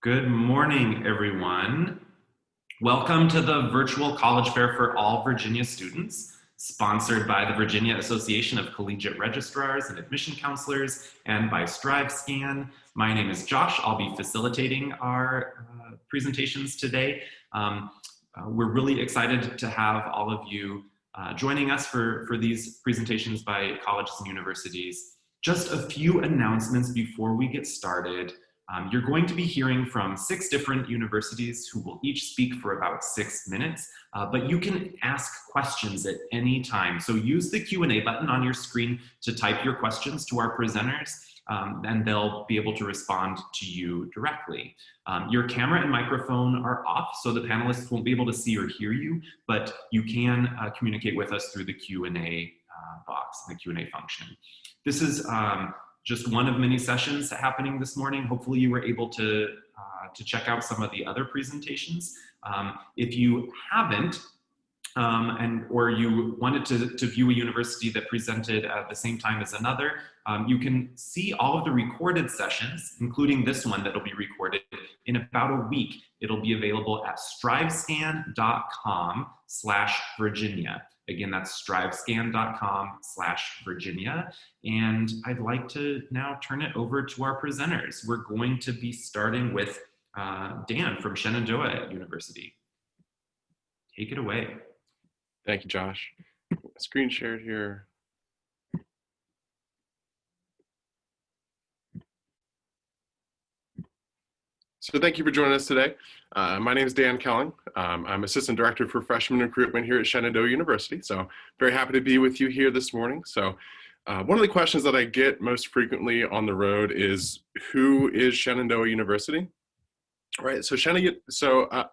Good morning, everyone. Welcome to the virtual college fair for all Virginia students, sponsored by the Virginia Association of Collegiate Registrars and Admission Counselors and by StriveScan. My name is Josh. I'll be facilitating our presentations today. We're really excited to have all of you joining us for these presentations by colleges and universities. Just a few announcements before we get started. You're going to be hearing from 6 different universities who will each speak for about 6 minutes, but you can ask questions at any time. So use the Q&A button on your screen to type your questions to our presenters, and they'll be able to respond to you directly. Your camera and microphone are off, so the panelists won't be able to see or hear you, but you can communicate with us through the Q&A box, the Q&A function. This is just one of many sessions happening this morning. Hopefully you were able to check out some of the other presentations. If you haven't, or you wanted to view a university that presented at the same time as another, you can see all of the recorded sessions, including this one that'll be recorded in about a week. It'll be available at strivescan.com/Virginia. Again, that's strivescan.com/Virginia. And I'd like to now turn it over to our presenters. We're going to be starting with Dan from Shenandoah University. Take it away. Thank you, Josh. Screen shared here. So thank you for joining us today. My name is Dan Kelling. I'm Assistant Director for Freshman Recruitment here at Shenandoah University. So very happy to be with you here this morning. So one of the questions that I get most frequently on the road is, who is Shenandoah University? Right, so Shenandoah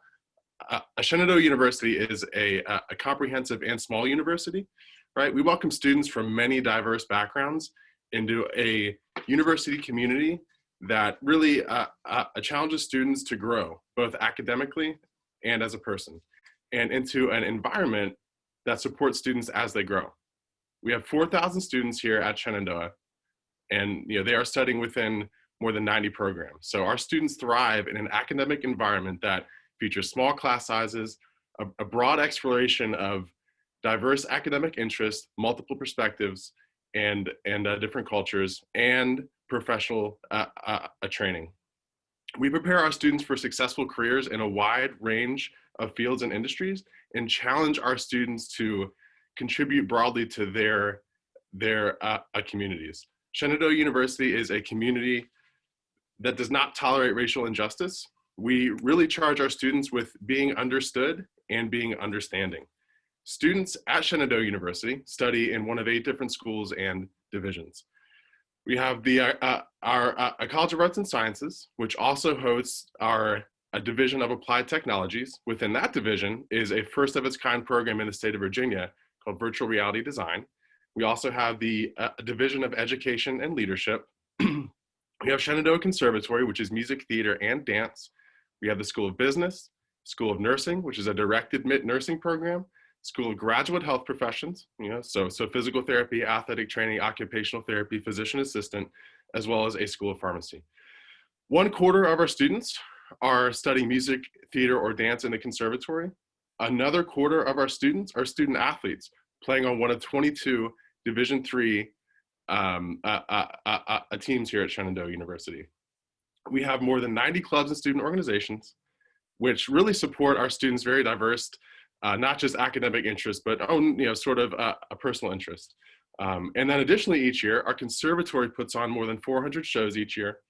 University is a comprehensive and small university, right? We welcome students from many diverse backgrounds into a university community that really challenges students to grow, both academically and as a person, and into an environment that supports students as they grow. We have 4,000 students here at Shenandoah, and they are studying within more than 90 programs. So our students thrive in an academic environment that features small class sizes, a broad exploration of diverse academic interests, multiple perspectives, and different cultures, and professional training. We prepare our students for successful careers in a wide range of fields and industries, and challenge our students to contribute broadly to their communities. Shenandoah University is a community that does not tolerate racial injustice. We really charge our students with being understood and being understanding. Students at Shenandoah University study in one of 8 different schools and divisions. We have our College of Arts and Sciences, which also hosts a division of applied technologies. Within that division is a first of its kind program in the state of Virginia called Virtual Reality Design. We also have the Division of Education and Leadership. We have Shenandoah Conservatory, which is music, theater, and dance. We have the School of Business, School of Nursing, which is a direct admit nursing program, School of Graduate Health Professions, so physical therapy, athletic training, occupational therapy, physician assistant, as well as a School of Pharmacy. 1/4 of our students are studying music, theater, or dance in the conservatory. Another 1/4 of our students are student athletes, playing on one of 22 Division III teams here at Shenandoah University. We have more than 90 clubs and student organizations, which really support our students' very diverse, not just academic interests, but sort of a personal interest. And then additionally, each year, our conservatory puts on more than 400 shows each year,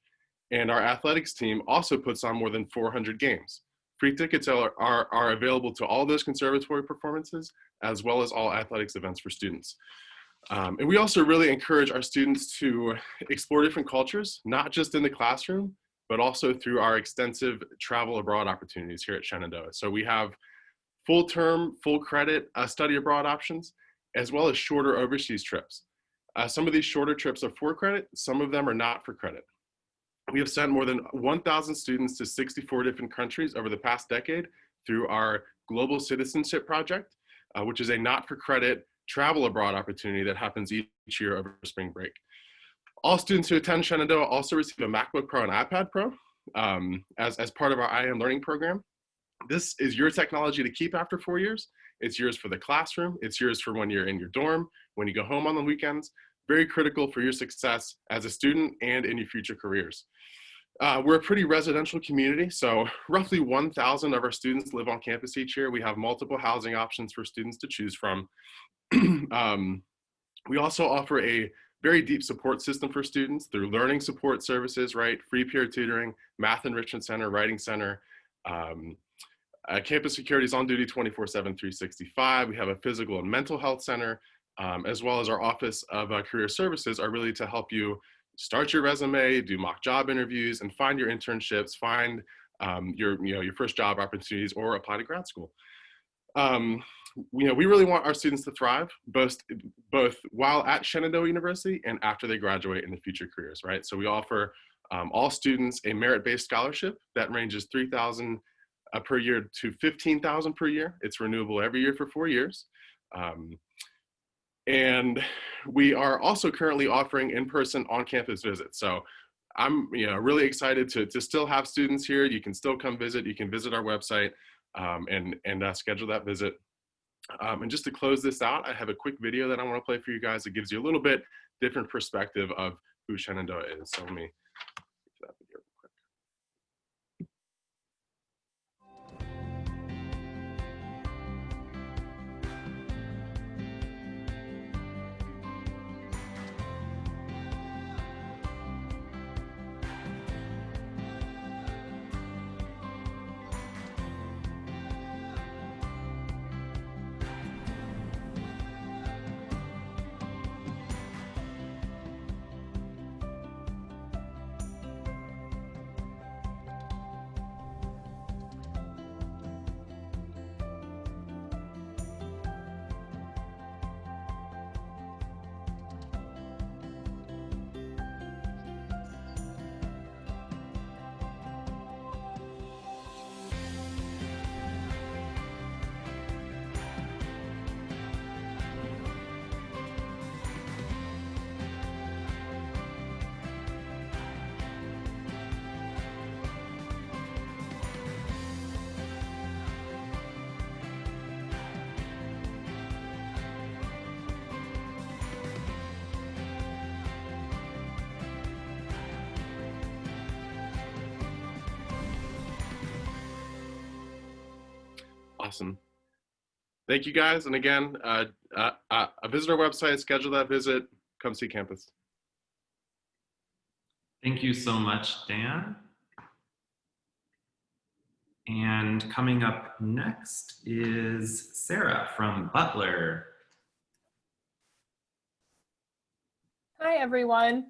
and our athletics team also puts on more than 400 games. Free tickets are available to all those conservatory performances, as well as all athletics events for students. And we also really encourage our students to explore different cultures, not just in the classroom, but also through our extensive travel abroad opportunities here at Shenandoah. So we have full term, full credit study abroad options, as well as shorter overseas trips. Some of these shorter trips are for credit, some of them are not for credit. We have sent more than 1,000 students to 64 different countries over the past decade through our Global Citizenship Project, which is a not-for-credit travel abroad opportunity that happens each year over spring break. All students who attend Shenandoah also receive a MacBook Pro and iPad Pro, as part of our I Am Learning program. This is your technology to keep after 4 years. It's yours for the classroom. It's yours for when you're in your dorm, when you go home on the weekends. Very critical for your success as a student and in your future careers. We're a pretty residential community, so roughly 1,000 of our students live on campus each year. We have multiple housing options for students to choose from. We also offer a very deep support system for students through learning support services, right? Free peer tutoring, math enrichment center, writing center. Campus security is on duty 24/7, 365. We have a physical and mental health center, as well as our Office of Career Services are really to help you start your resume, do mock job interviews, and find your internships, find your first job opportunities, or apply to grad school. We really want our students to thrive, both while at Shenandoah University and after they graduate in the future careers, right? So we offer all students a merit-based scholarship that ranges $3,000 per year to $15,000 per year. It's renewable every year for 4 years. And we are also currently offering in-person on-campus visits. So I'm really excited to still have students here. You can still come visit. You can visit our website and schedule that visit. And just to close this out, I have a quick video that I want to play for you guys that gives you a little bit different perspective of who Shenandoah is. So let me get that video real quick. Awesome. Thank you guys. And again, visit our website, schedule that visit, come see campus. Thank you so much, Dan. And coming up next is Sarah from Butler. Hi, everyone.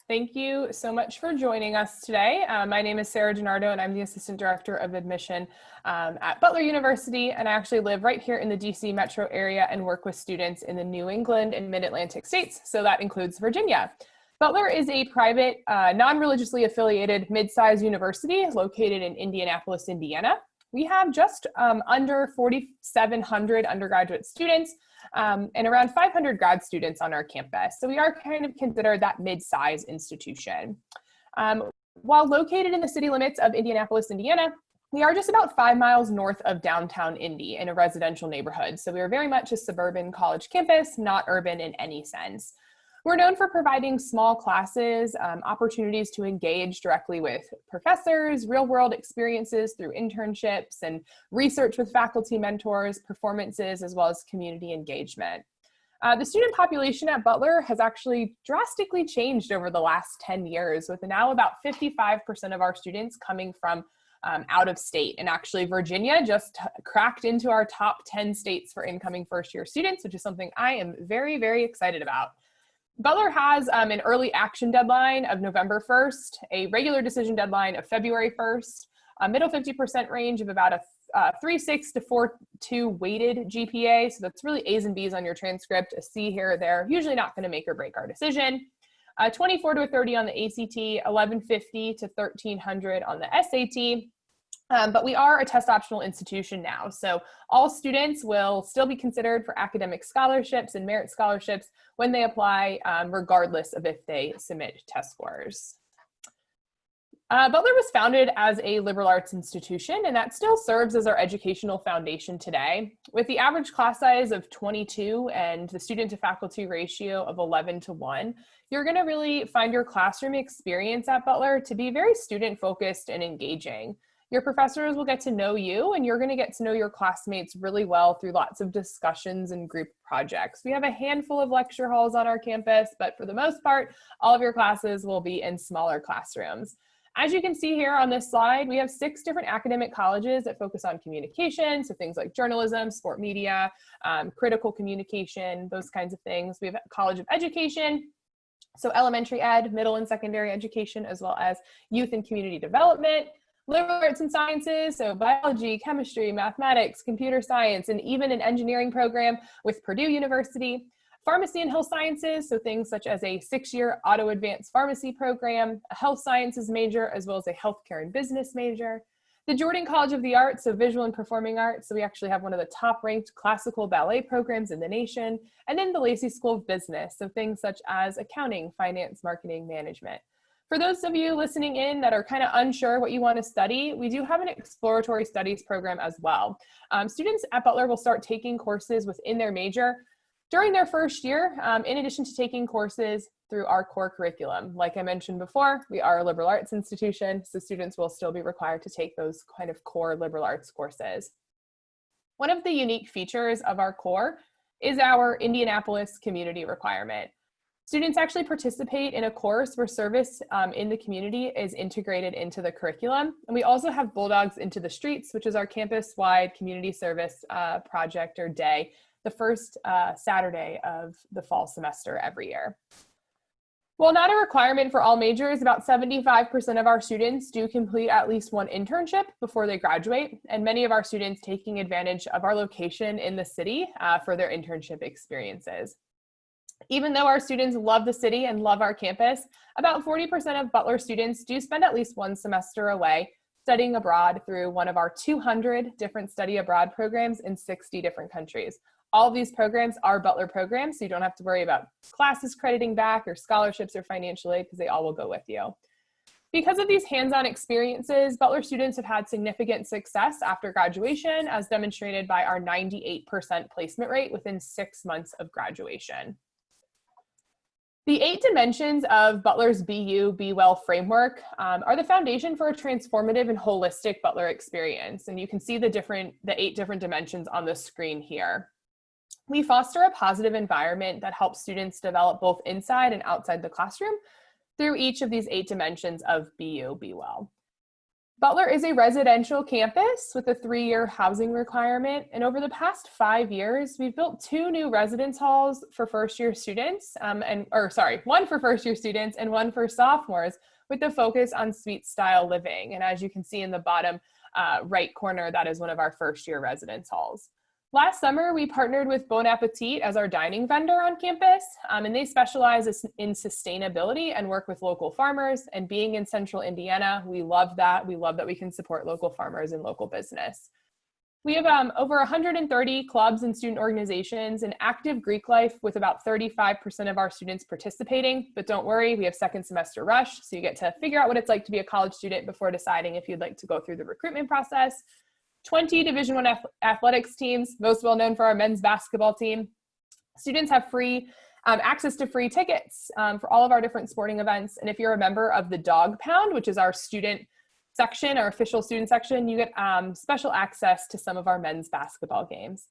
Thank you so much for joining us today. My name is Sarah DiNardo, and I'm the Assistant Director of Admission at Butler University, and I actually live right here in the DC metro area and work with students in the New England and Mid-Atlantic states, so that includes Virginia. Butler is a private, non-religiously affiliated mid-sized university located in Indianapolis, Indiana. We have just under 4,700 undergraduate students and around 500 grad students on our campus. So we are kind of considered that mid-size institution. While located in the city limits of Indianapolis, Indiana, we are just about 5 miles north of downtown Indy in a residential neighborhood. So we are very much a suburban college campus, not urban in any sense. We're known for providing small classes, opportunities to engage directly with professors, real-world experiences through internships, and research with faculty mentors, performances, as well as community engagement. The student population at Butler has actually drastically changed over the last 10 years, with now about 55% of our students coming from out of state. And actually, Virginia just cracked into our top 10 states for incoming first-year students, which is something I am very, very excited about. Butler has an early action deadline of November 1st, a regular decision deadline of February 1st, a middle 50% range of about a 3.6 to 4.2 weighted GPA. So that's really A's and B's on your transcript, a C here or there, usually not going to make or break our decision. 24 to a 30 on the ACT, 1150 to 1300 on the SAT. But we are a test optional institution now. So all students will still be considered for academic scholarships and merit scholarships when they apply, regardless of if they submit test scores. Butler was founded as a liberal arts institution, and that still serves as our educational foundation today. With the average class size of 22 and the student to faculty ratio of 11:1, you're going to really find your classroom experience at Butler to be very student focused and engaging. Your professors will get to know you, and you're going to get to know your classmates really well through lots of discussions and group projects. We have a handful of lecture halls on our campus, but for the most part, all of your classes will be in smaller classrooms. As you can see here on this slide, we have 6 different academic colleges that focus on communication, so things like journalism, sport media, critical communication, those kinds of things. We have a College of Education, so elementary ed, middle and secondary education, as well as youth and community development. Liberal arts and sciences, so biology, chemistry, mathematics, computer science, and even an engineering program with Purdue University. Pharmacy and health sciences, so things such as a 6-year auto advanced pharmacy program, a health sciences major, as well as a healthcare and business major. The Jordan College of the Arts, so visual and performing arts, so we actually have one of the top ranked classical ballet programs in the nation. And then the Lacey School of Business, so things such as accounting, finance, marketing, management. For those of you listening in that are kind of unsure what you want to study, we do have an exploratory studies program as well. Students at Butler will start taking courses within their major during their first year, in addition to taking courses through our core curriculum. Like I mentioned before, we are a liberal arts institution, so students will still be required to take those kind of core liberal arts courses. One of the unique features of our core is our Indianapolis community requirement. Students actually participate in a course where service in the community is integrated into the curriculum. And we also have Bulldogs into the Streets, which is our campus-wide community service project or day, the first Saturday of the fall semester every year. While not a requirement for all majors, about 75% of our students do complete at least one internship before they graduate, and many of our students taking advantage of our location in the city for their internship experiences. Even though our students love the city and love our campus, about 40% of Butler students do spend at least one semester away studying abroad through one of our 200 different study abroad programs in 60 different countries. All of these programs are Butler programs, so you don't have to worry about classes crediting back or scholarships or financial aid because they all will go with you. Because of these hands-on experiences, Butler students have had significant success after graduation, as demonstrated by our 98% placement rate within 6 months of graduation. The 8 dimensions of Butler's Be You, Be Well framework are the foundation for a transformative and holistic Butler experience. And you can see the 8 different dimensions on the screen here. We foster a positive environment that helps students develop both inside and outside the classroom through each of these 8 dimensions of Be You, Be Well. Butler is a residential campus with a 3-year housing requirement. And over the past 5 years, we've built 2 new residence halls for first-year students, one for first-year students and one for sophomores with the focus on suite-style living. And as you can see in the bottom right corner, that is one of our first-year residence halls. Last summer, we partnered with Bon Appetit as our dining vendor on campus, and they specialize in sustainability and work with local farmers. And being in central Indiana, we love that. We love that we can support local farmers and local business. We have over 130 clubs and student organizations and active Greek life with about 35% of our students participating. But don't worry, we have second semester rush, so you get to figure out what it's like to be a college student before deciding if you'd like to go through the recruitment process. 20 Division I athletics teams, most well known for our men's basketball team. Students have free access to free tickets for all of our different sporting events. And if you're a member of the Dog Pound, which is our student section, our official student section, you get special access to some of our men's basketball games.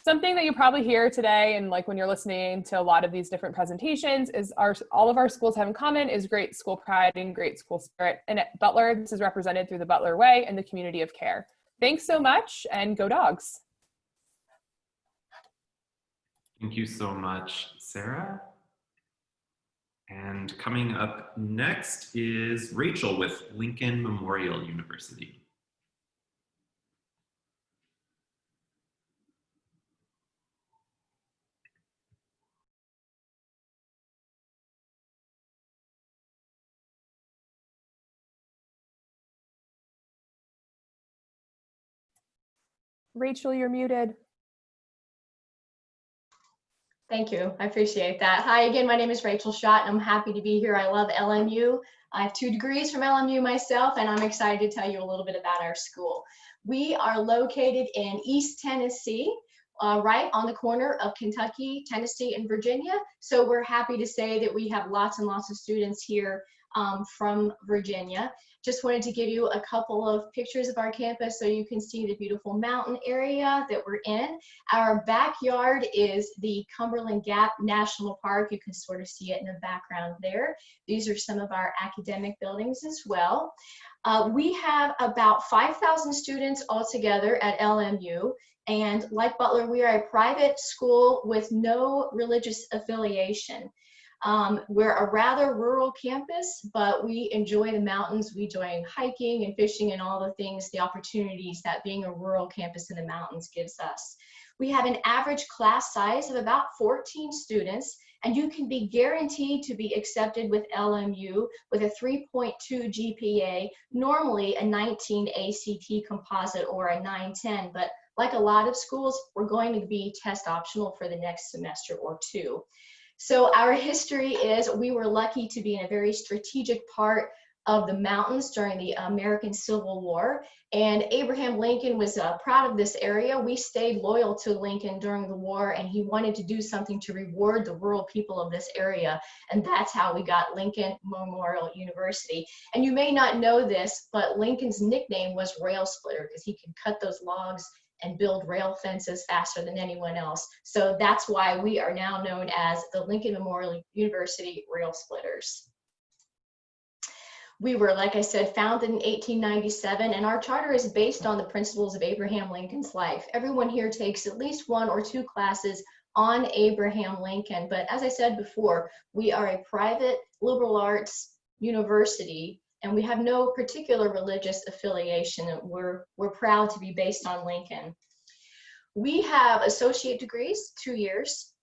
Something that you probably hear today, and like when you're listening to a lot of these different presentations, is all of our schools have in common is great school pride and great school spirit. And at Butler, this is represented through the Butler Way and the community of care. Thanks so much, and go Dogs. Thank you so much, Sarah. And coming up next is Rachel with Lincoln Memorial University. Rachel, you're muted. Thank you. I appreciate that. Hi again, my name is Rachel Schott, and I'm happy to be here. I love LMU. I have 2 degrees from LMU myself, and I'm excited to tell you a little bit about our school. We are located in East Tennessee, right on the corner of Kentucky, Tennessee, and Virginia. So we're happy to say that we have lots and lots of students here from Virginia. Just wanted to give you a couple of pictures of our campus so you can see the beautiful mountain area that we're in. Our backyard is the Cumberland Gap National Park. You can sort of see it in the background there. These are some of our academic buildings as well. We have about 5,000 students altogether at LMU. And like Butler, we are a private school with no religious affiliation. We're a rather rural campus, but we enjoy the mountains. We enjoy hiking and fishing and all the things, the opportunities that being a rural campus in the mountains gives us. We have an average class size of about 14 students, and you can be guaranteed to be accepted with LMU with a 3.2 GPA, normally a 19 ACT composite or a 910, but like a lot of schools, we're going to be test optional for the next semester or 2. So our history is we were lucky to be in a very strategic part of the mountains during the American Civil War. And Abraham Lincoln was proud of this area. We stayed loyal to Lincoln during the war, and he wanted to do something to reward the rural people of this area. And that's how we got Lincoln Memorial University. And you may not know this, but Lincoln's nickname was Rail Splitter because he could cut those logs and build rail fences faster than anyone else. So that's why we are now known as the Lincoln Memorial University Rail Splitters. We were, like I said, founded in 1897, and our charter is based on the principles of Abraham Lincoln's life. Everyone here takes at least 1 or 2 classes on Abraham Lincoln, but as I said before, we are a private liberal arts university, and we have no particular religious affiliation. We're proud to be based on Lincoln. We have associate degrees, 2 years,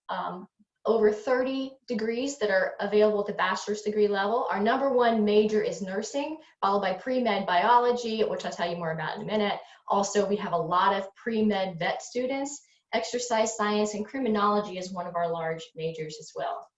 over 30 degrees that are available at the bachelor's degree level. Our #1 major is nursing, followed by pre-med biology, which I'll tell you more about in a minute. Also, we have a lot of pre-med vet students. Exercise science and criminology is one of our large majors as well.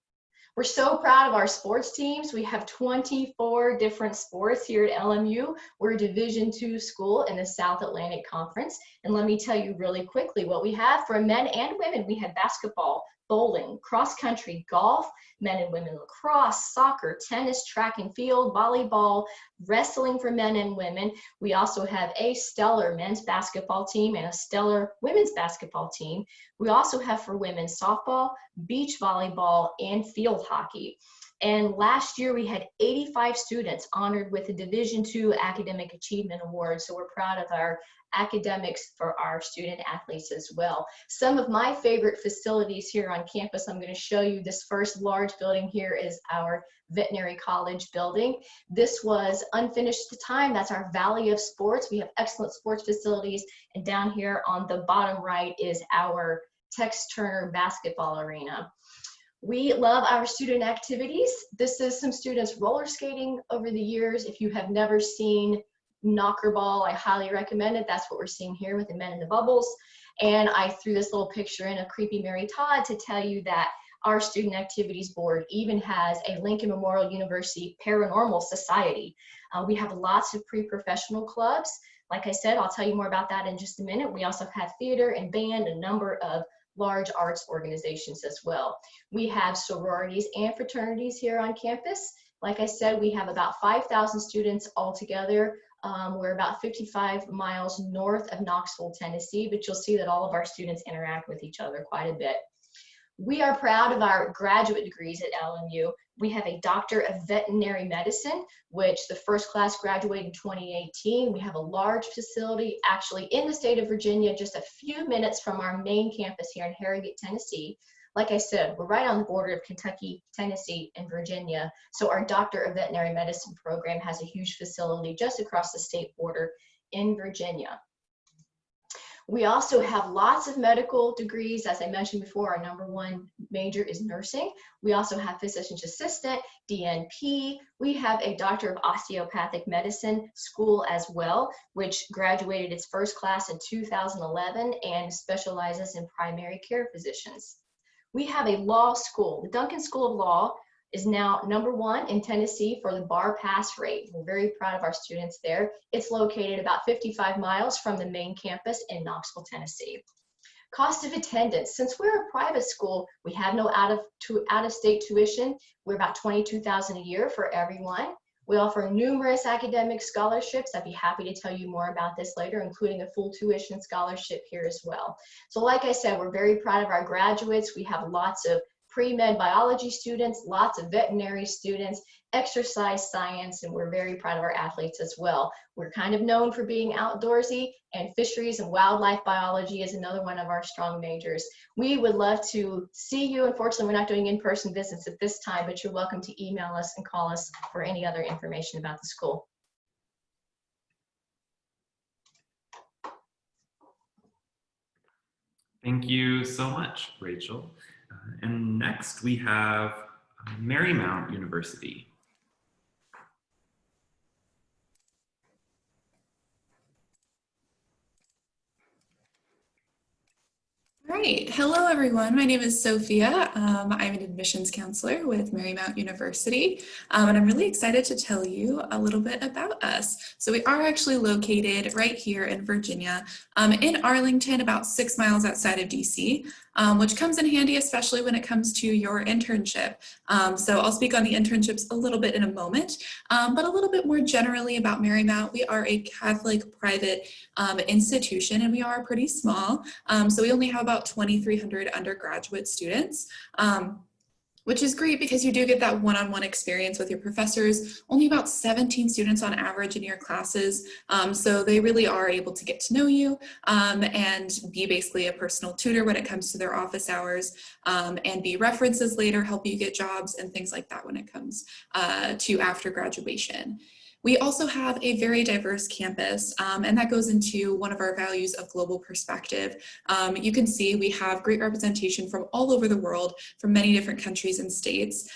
We're so proud of our sports teams. We have 24 different sports here at LMU. We're a Division II school in the South Atlantic Conference. And let me tell you really quickly what we have for men and women. We have basketball, bowling, cross country, golf, men and women lacrosse, soccer, tennis, track and field, volleyball, wrestling for men and women. We also have a stellar men's basketball team and a stellar women's basketball team. We also have for women softball, beach volleyball, and field hockey. And last year we had 85 students honored with the Division II Academic Achievement Award. So we're proud of our academics for our student athletes as well. Some of my favorite facilities here on campus, I'm going to show you. This first large building here is our veterinary college building. This was unfinished at the time. That's our Valley of Sports. We have excellent sports facilities. And down here on the bottom right is our Tex Turner basketball arena. We love our student activities. This is some students roller skating over the years. If you have never seen knocker ball, I highly recommend it. That's what we're seeing here with the men in the bubbles. And I threw this little picture in of Creepy Mary Todd to tell you that our student activities board even has a Lincoln Memorial University Paranormal Society. We have lots of pre-professional clubs. Like I said, I'll tell you more about that in just a minute. We also have theater and band, a number of large arts organizations as well. We have sororities and fraternities here on campus. Like I said, we have about 5,000 students altogether. We're about 55 miles north of Knoxville, Tennessee, but you'll see that all of our students interact with each other quite a bit. We are proud of our graduate degrees at LMU. We have a Doctor of Veterinary Medicine, which the first class graduated in 2018. We have a large facility actually in the state of Virginia, just a few minutes from our main campus here in Harrogate, Tennessee. Like I said, we're right on the border of Kentucky, Tennessee, and Virginia. So our Doctor of Veterinary Medicine program has a huge facility just across the state border in Virginia. We also have lots of medical degrees. As I mentioned before, our #1 major is nursing. We also have physician's assistant, DNP. We have a Doctor of Osteopathic Medicine school as well, which graduated its first class in 2011 and specializes in primary care physicians. We have a law school. The Duncan School of Law is now #1 in Tennessee for the bar pass rate. We're very proud of our students there. It's located about 55 miles from the main campus in Knoxville, Tennessee. Cost of attendance. Since we're a private school, we have no out-of-state tuition. We're about $22,000 a year for everyone. We offer numerous academic scholarships. I'd be happy to tell you more about this later, including a full tuition scholarship here as well. So like I said, we're very proud of our graduates. We have lots of pre-med biology students, lots of veterinary students, exercise science, and we're very proud of our athletes as well. We're kind of known for being outdoorsy, and fisheries and wildlife biology is another one of our strong majors. We would love to see you. Unfortunately, we're not doing in-person visits at this time, but you're welcome to email us and call us for any other information about the school. Thank you so much, Rachel. And next we have Marymount University. All right, hello everyone. My name is Sophia. I'm an admissions counselor with Marymount University, and I'm really excited to tell you a little bit about us. So we are actually located right here in Virginia, in Arlington, about 6 miles outside of DC, which comes in handy, especially when it comes to your internship. So I'll speak on the internships a little bit in a moment, but a little bit more generally about Marymount. We are a Catholic private institution, and we are pretty small. So we only have about 2,300 undergraduate students, which is great because you do get that one-on-one experience with your professors. Only about 17 students on average in your classes, so they really are able to get to know you and be basically a personal tutor when it comes to their office hours, and be references later, help you get jobs and things like that when it comes to after graduation. We also have a very diverse campus, and that goes into one of our values of global perspective. You can see we have great representation from all over the world, from many different countries and states.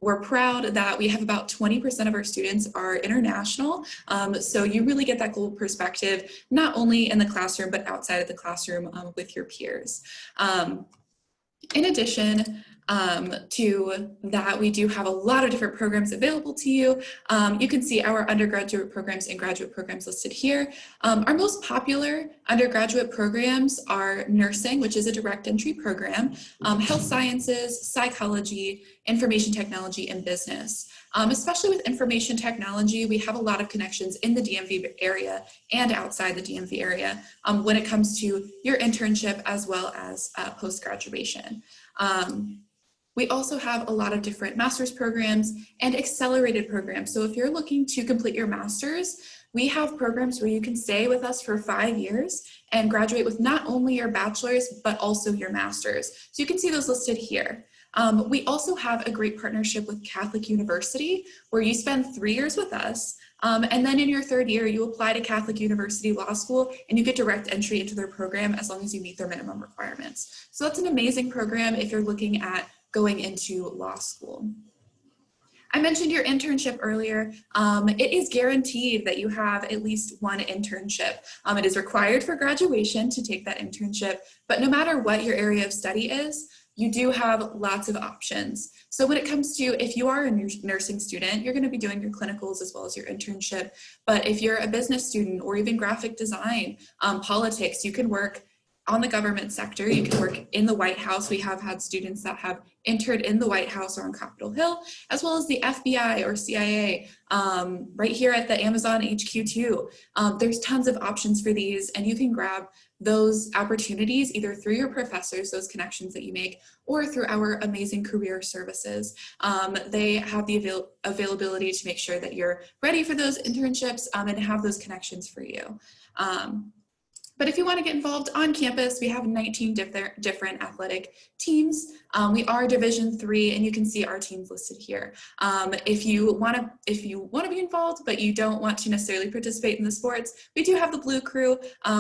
We're proud that we have about 20% of our students are international, so you really get that global perspective, not only in the classroom, but outside of the classroom with your peers. In addition, to that, we do have a lot of different programs available to you. You can see our undergraduate programs and graduate programs listed here. Our most popular undergraduate programs are nursing, which is a direct entry program, health sciences, psychology, information technology, and business. Especially with information technology, we have a lot of connections in the DMV area and outside the DMV area when it comes to your internship as well as post-graduation. We also have a lot of different master's programs and accelerated programs. So if you're looking to complete your master's, we have programs where you can stay with us for 5 years and graduate with not only your bachelor's, but also your master's. So you can see those listed here. We also have a great partnership with Catholic University, where you spend 3 years with us, and then in your 3rd year, you apply to Catholic University Law School, and you get direct entry into their program as long as you meet their minimum requirements. So that's an amazing program if you're looking at going into law school. I mentioned your internship earlier. It is guaranteed that you have at least one internship. It is required for graduation to take that internship, but no matter what your area of study is, you do have lots of options. So when it comes to, if you are a nursing student, you're gonna be doing your clinicals as well as your internship. But if you're a business student or even graphic design, politics, you can work on the government sector. You can work in the White House. We have had students that have interned in the White House or on Capitol Hill, as well as the FBI or CIA, right here at the Amazon HQ too. There's tons of options for these, and you can grab those opportunities either through your professors, those connections that you make, or through our amazing career services. They have the availability to make sure that you're ready for those internships and have those connections for you. But if you want to get involved on campus, we have 19 different athletic teams. We are Division III, and you can see our teams listed here. If you want to be involved, but you don't want to necessarily participate in the sports, we do have the Blue Crew,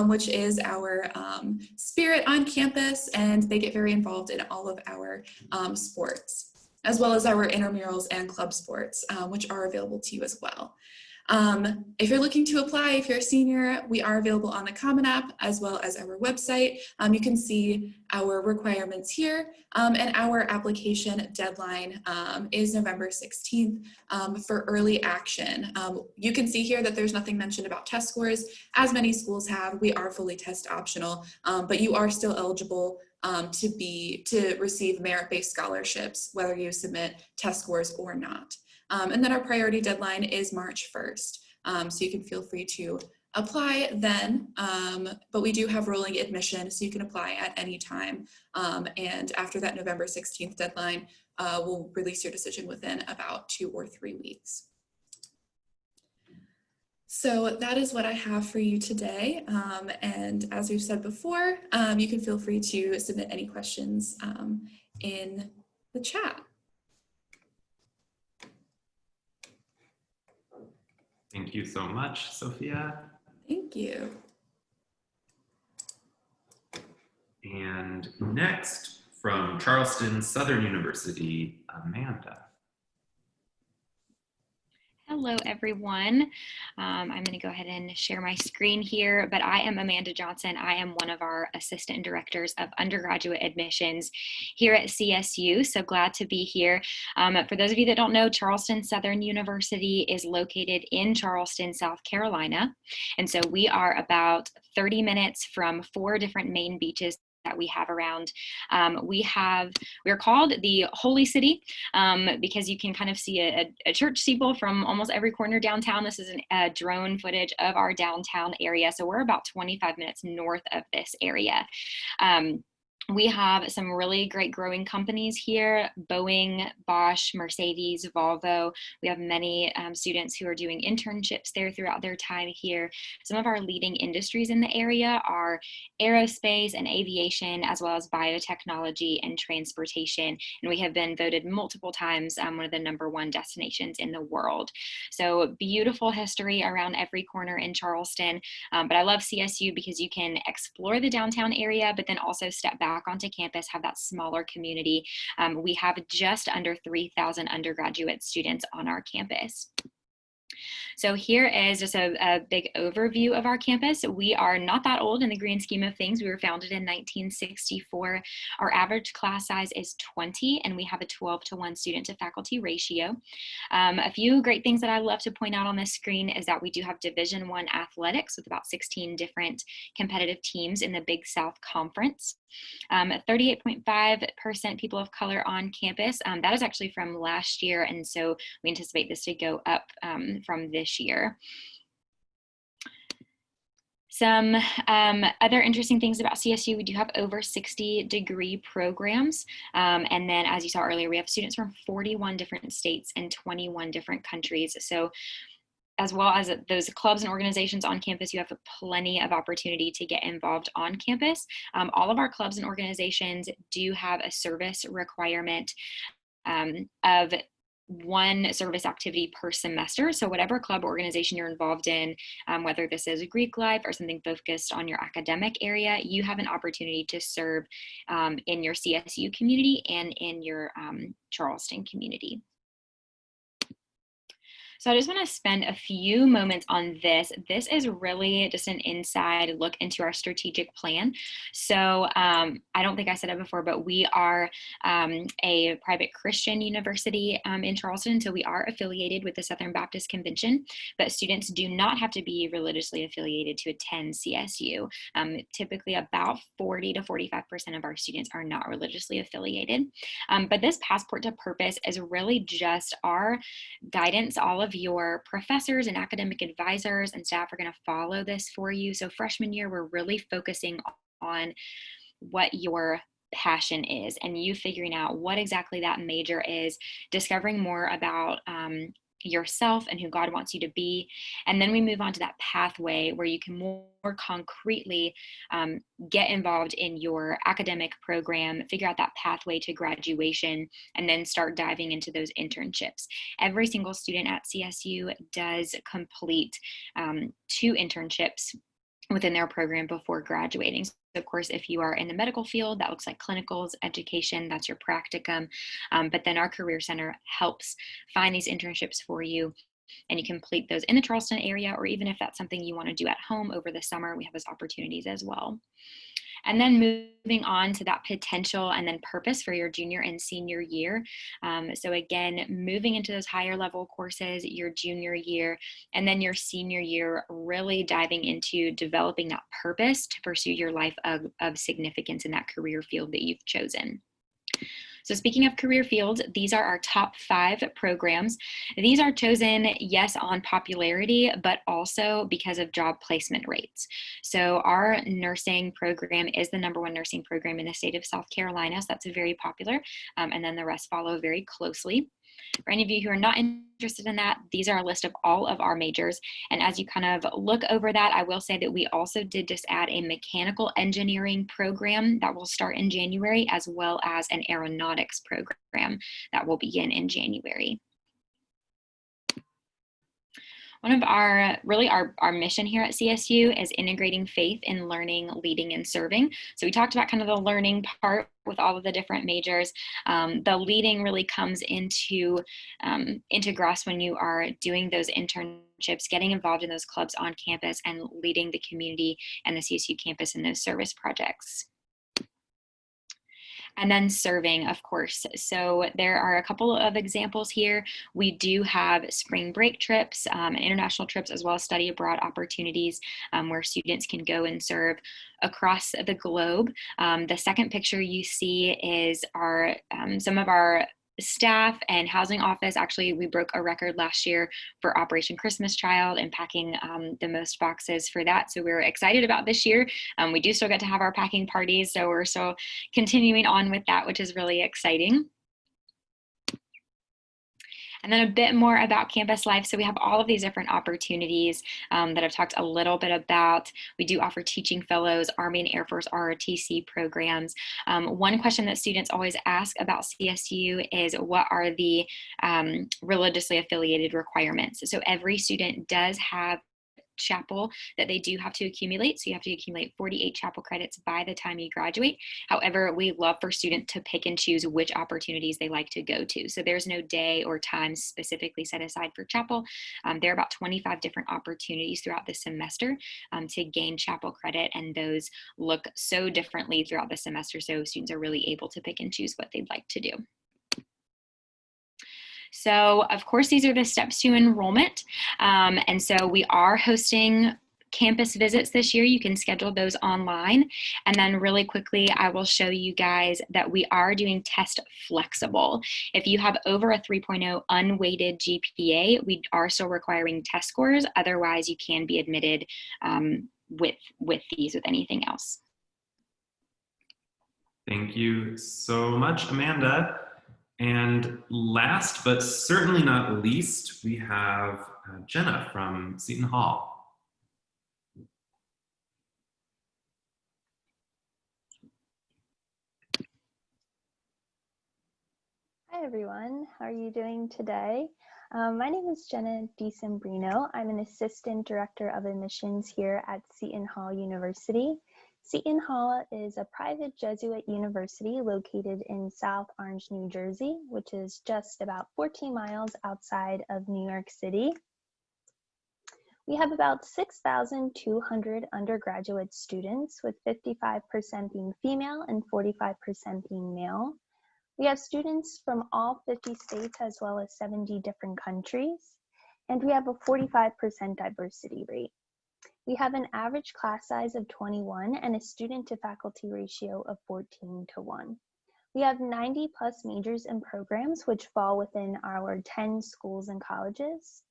which is our spirit on campus, and they get very involved in all of our sports, as well as our intramurals and club sports, which are available to you as well. If you're looking to apply, if you're a senior, we are available on the Common App as well as our website. You can see our requirements here, and our application deadline is November 16th for early action. You can see here that there's nothing mentioned about test scores. As many schools have, we are fully test optional, but you are still eligible to receive merit-based scholarships, whether you submit test scores or not. And then our priority deadline is March 1st. So you can feel free to apply then, but we do have rolling admission, so you can apply at any time. And after that November 16th deadline, we'll release your decision within about 2 or 3 weeks. So that is what I have for you today. And as we've said before, you can feel free to submit any questions in the chat. Thank you so much, Sophia. Thank you. And next, from Charleston Southern University, Amanda. Hello, everyone. I'm going to go ahead and share my screen here, but I am Amanda Johnson. I am one of our assistant directors of undergraduate admissions here at CSU. So glad to be here. For those of you that don't know, Charleston Southern University is located in Charleston, South Carolina. And so we are about 30 minutes from 4 different main beaches that we have around. We're called the Holy City because you can kind of see a church steeple from almost every corner downtown. This is a drone footage of our downtown area. So we're about 25 minutes north of this area. We have some really great growing companies here: Boeing, Bosch, Mercedes, Volvo. We have many students who are doing internships there throughout their time here. Some of our leading industries in the area are aerospace and aviation, as well as biotechnology and transportation. And we have been voted multiple times one of the #1 destinations in the world. So beautiful history around every corner in Charleston. But I love CSU because you can explore the downtown area, but then also step back onto campus, have that smaller community. We have just under 3,000 undergraduate students on our campus. So here is just a big overview of our campus. We are not that old in the grand scheme of things. We were founded in 1964. Our average class size is 20, and we have a 12-to-1 student to faculty ratio. A few great things that I love to point out on this screen is that we do have Division I athletics with about 16 different competitive teams in the Big South Conference. 38.5% people of color on campus. That is actually from last year, and so we anticipate this to go up from this year. Some other interesting things about CSU: we do have over 60 degree programs. And then, as you saw earlier, we have students from 41 different states and 21 different countries. So as well as those clubs and organizations on campus, you have plenty of opportunity to get involved on campus. All of our clubs and organizations do have a service requirement of 1 service activity per semester. So whatever club or organization you're involved in, whether this is Greek life or something focused on your academic area, you have an opportunity to serve in your CSU community and in your Charleston community. So I just want to spend a few moments on this. This is really just an inside look into our strategic plan. So I don't think I said it before, but we are a private Christian university in Charleston. So we are affiliated with the Southern Baptist Convention, but students do not have to be religiously affiliated to attend CSU. Typically about 40 to 45% of our students are not religiously affiliated. But this passport to purpose is really just our guidance. All of your professors and academic advisors and staff are going to follow this for you. So freshman year, we're really focusing on what your passion is and you figuring out what exactly that major is, discovering more about yourself and who God wants you to be. And then we move on to that pathway where you can more concretely get involved in your academic program, figure out that pathway to graduation, and then start diving into those internships. Every single student at CSU does complete 2 internships within their program before graduating. So of course, if you are in the medical field, that looks like clinicals, education, that's your practicum. But then our Career Center helps find these internships for you. and you complete those in the Charleston area, or even if that's something you want to do at home over the summer, we have those opportunities as well. And then moving on to that potential and then purpose for your junior and senior year. So again, moving into those higher level courses your junior year, and then your senior year, really diving into developing that purpose to pursue your life of significance in that career field that you've chosen. So speaking of career fields, these are our top 5 programs. These are chosen, yes, on popularity, but also because of job placement rates. So our nursing program is the #1 nursing program in the state of South Carolina, so that's very popular, and then the rest follow very closely. For any of you who are not interested in that, these are a list of all of our majors. And as you kind of look over that, I will say that we also did just add a mechanical engineering program that will start in January, as well as an aeronautics program that will begin in January. One of our mission here at CSU is integrating faith in learning, leading, and serving. So we talked about kind of the learning part with all of the different majors. The leading really comes into grasp when you are doing those internships, getting involved in those clubs on campus, and leading the community and the CSU campus in those service projects. And then serving, of course. So there are a couple of examples here. We do have spring break trips and international trips, as well as study abroad opportunities where students can go and serve across the globe. The second picture you see is some of our staff and housing office. Actually, we broke a record last year for Operation Christmas Child and packing the most boxes for that. So we're excited about this year. We do still get to have our packing parties, so we're still continuing on with that, which is really exciting. And then a bit more about campus life. So we have all of these different opportunities that I've talked a little bit about. We do offer teaching fellows, Army and Air Force ROTC programs. One question that students always ask about CSU is, what are the religiously affiliated requirements? So every student does have chapel that they do have to accumulate. So you have to accumulate 48 chapel credits by the time you graduate. However, we love for students to pick and choose which opportunities they like to go to. So there's no day or time specifically set aside for chapel. There are about 25 different opportunities throughout the semester to gain chapel credit, and those look so differently throughout the semester. So students are really able to pick and choose what they'd like to do. So of course, these are the steps to enrollment. And so we are hosting campus visits this year. You can schedule those online. And then really quickly, I will show you guys that we are doing test flexible. If you have over a 3.0 unweighted GPA, we are still requiring test scores. Otherwise, you can be admitted with anything else. Thank you so much, Amanda. And last, but certainly not least, we have Jenna from Seton Hall. Hi everyone, how are you doing today? My name is Jenna DiSembrino. I'm an Assistant Director of Admissions here at Seton Hall University. Seton Hall is a private Jesuit university located in South Orange, New Jersey, which is just about 14 miles outside of New York City. We have about 6,200 undergraduate students, with 55% being female and 45% being male. We have students from all 50 states as well as 70 different countries, and we have a 45% diversity rate. We have an average class size of 21 and a student to faculty ratio of 14:1. We have 90 plus majors and programs which fall within our 10 schools and colleges.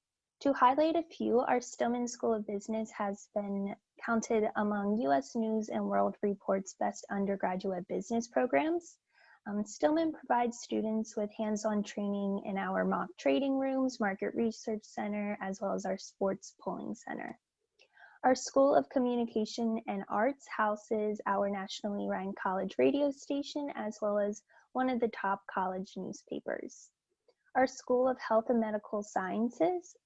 To highlight a few, our Stillman School of Business has been counted among US News and World Report's best undergraduate business programs. Stillman provides students with hands-on training in our mock trading rooms, market research center, as well as our sports polling center. Our School of Communication and Arts houses our nationally ranked college radio station, as well as one of the top college newspapers. Our School of Health and Medical Sciences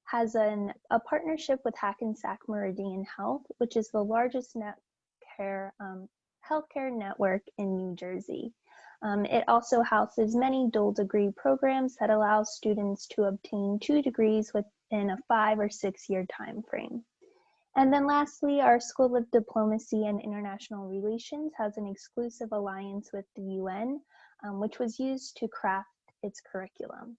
has a partnership with Hackensack Meridian Health, which is the largest healthcare network in New Jersey. It also houses many dual degree programs that allow students to obtain 2 degrees within a 5 or 6 year time frame. And then lastly, our School of Diplomacy and International Relations has an exclusive alliance with the UN, which was used to craft its curriculum.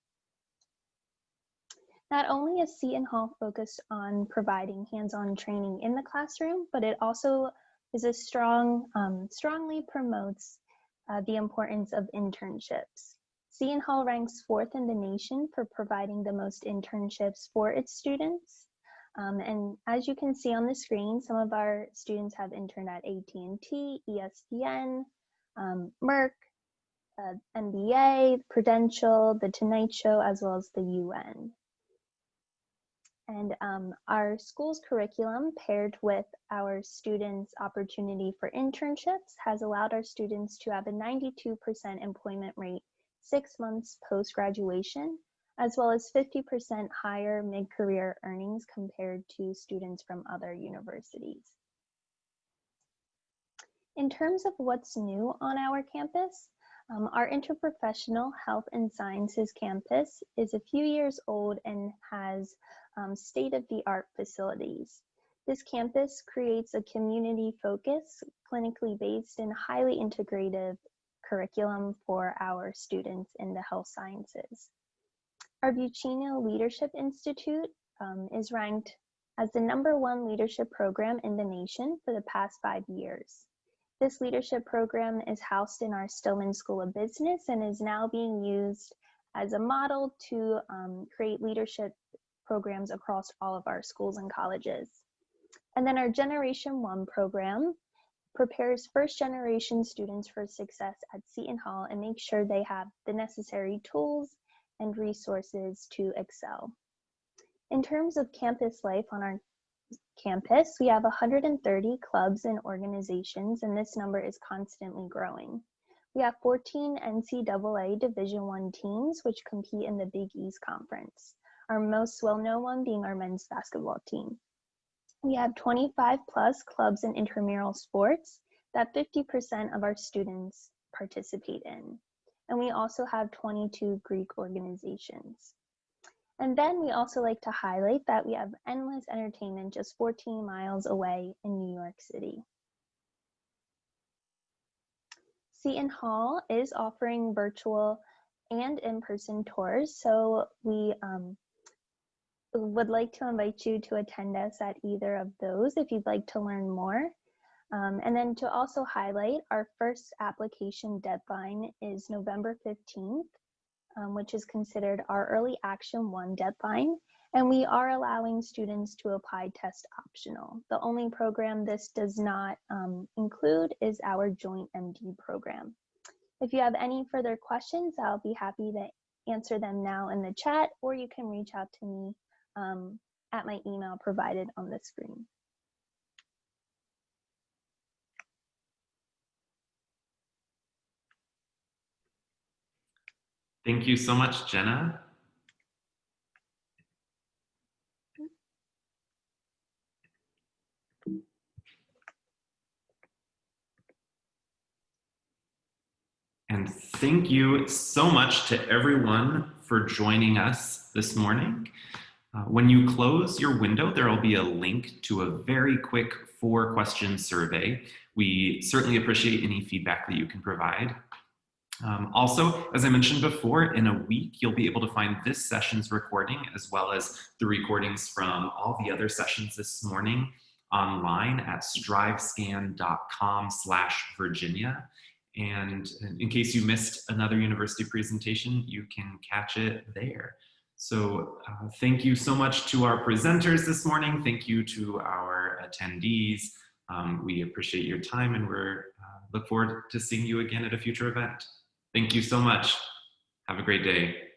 Not only is Seton Hall focused on providing hands-on training in the classroom, but it also is strongly promotes the importance of internships. Seton Hall ranks 4th in the nation for providing the most internships for its students. And as you can see on the screen, some of our students have interned at AT&T, ESPN, Merck, NBA, Prudential, The Tonight Show, as well as the UN. And our school's curriculum, paired with our students' opportunity for internships, has allowed our students to have a 92% employment rate 6 months post-graduation, as well as 50% higher mid-career earnings compared to students from other universities. In terms of what's new on our campus, our interprofessional health and sciences campus is a few years old and has state-of-the-art facilities. This campus creates a community-focused, clinically based, and highly integrative curriculum for our students in the health sciences. Our Buccino Leadership Institute is ranked as the #1 leadership program in the nation for the past 5 years. This leadership program is housed in our Stillman School of Business and is now being used as a model to create leadership programs across all of our schools and colleges. And then our Generation 1 program prepares first-generation students for success at Seton Hall and makes sure they have the necessary tools and resources to excel. In terms of campus life on our campus, we have 130 clubs and organizations, and this number is constantly growing. We have 14 NCAA Division I teams which compete in the Big East Conference, our most well-known one being our men's basketball team. We have 25 plus clubs and intramural sports that 50% of our students participate in. And we also have 22 Greek organizations. And then we also like to highlight that we have endless entertainment just 14 miles away in New York City. Seton Hall is offering virtual and in-person tours, so we would like to invite you to attend us at either of those if you'd like to learn more. And then to also highlight, our first application deadline is November 15th, which is considered our Early Action 1 deadline. And we are allowing students to apply test optional. The only program this does not include is our Joint MD program. If you have any further questions, I'll be happy to answer them now in the chat, or you can reach out to me at my email provided on the screen. Thank you so much, Jenna. And thank you so much to everyone for joining us this morning. When you close your window, there will be a link to a very quick 4-question survey. We certainly appreciate any feedback that you can provide. Also, as I mentioned before, in a week, you'll be able to find this session's recording as well as the recordings from all the other sessions this morning online at strivescan.com/Virginia. And in case you missed another university presentation, you can catch it there. So thank you so much to our presenters this morning. Thank you to our attendees. We appreciate your time, and we're look forward to seeing you again at a future event. Thank you so much. Have a great day.